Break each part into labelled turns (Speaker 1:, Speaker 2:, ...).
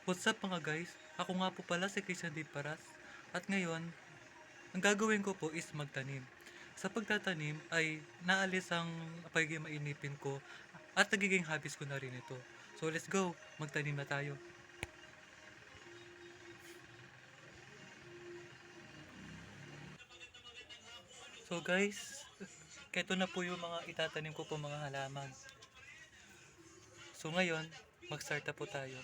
Speaker 1: What's up mga guys? Ako nga po pala si Christian D. Paras. At ngayon, ang gagawin ko po is magtanim. Sa pagtatanim ay naalis ang pagiging mainipin ko at nagiging habits ko na rin ito. So let's go, magtanim na tayo. So guys, keto na po yung mga itatanim ko po mga halaman. So ngayon, mag-start na po tayo.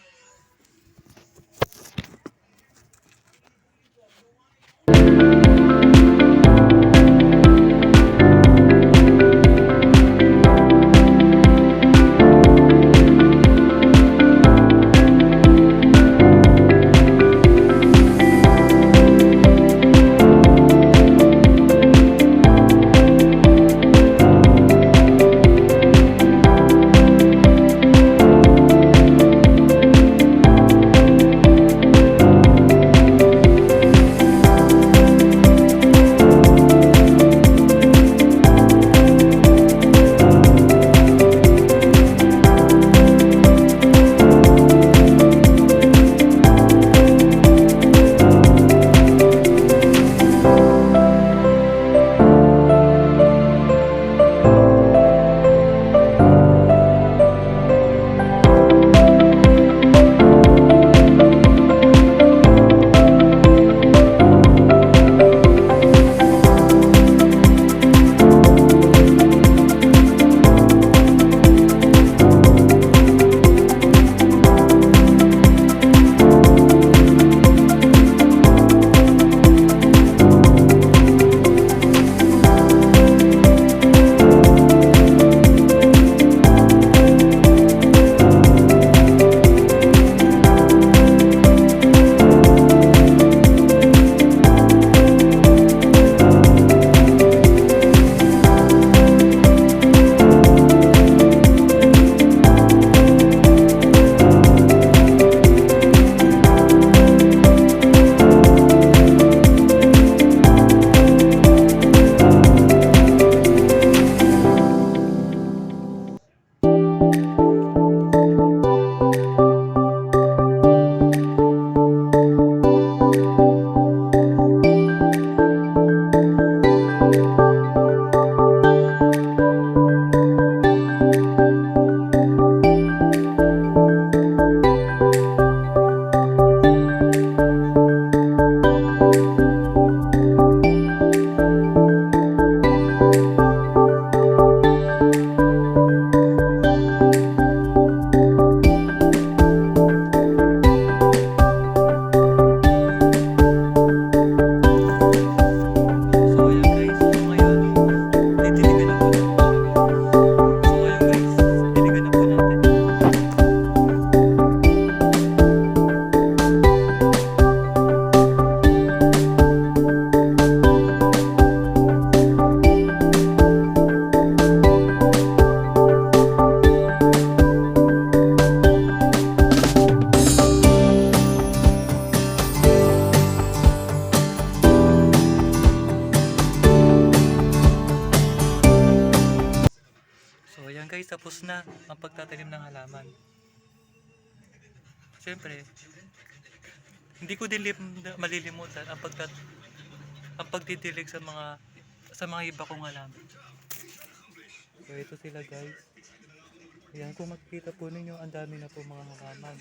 Speaker 1: So ayan guys, tapos na ang pagtatanim ng halaman. Siyempre, hindi ko malilimutan ang pagdidilig sa mga iba kong halaman. So ito sila guys. Ayan, kung makikita po ninyo, ang dami na po mga halaman.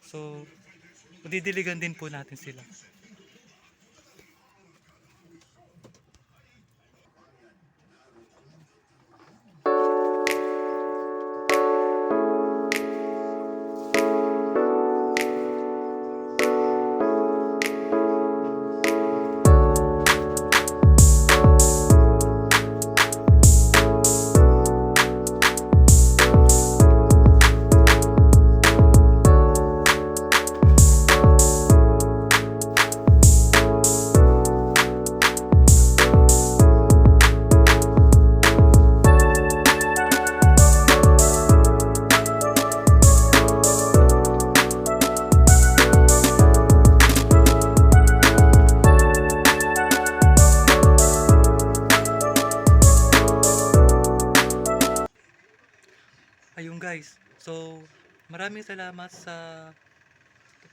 Speaker 1: So, didiligan din po natin sila. Ayun guys, So, maraming salamat sa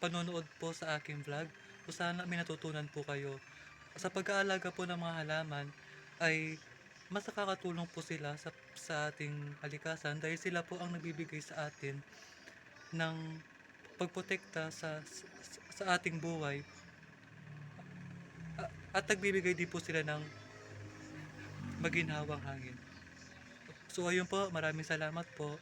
Speaker 1: panonood po sa aking vlog. So, sana may natutunan po kayo. Sa pag-aalaga po ng mga halaman ay mas nakakatulong po sila sa ating kalikasan dahil sila po ang nagbibigay sa atin ng pagprotekta sa ating buhay at nagbibigay din po sila ng maginhawang hangin. So ayun po, maraming salamat po.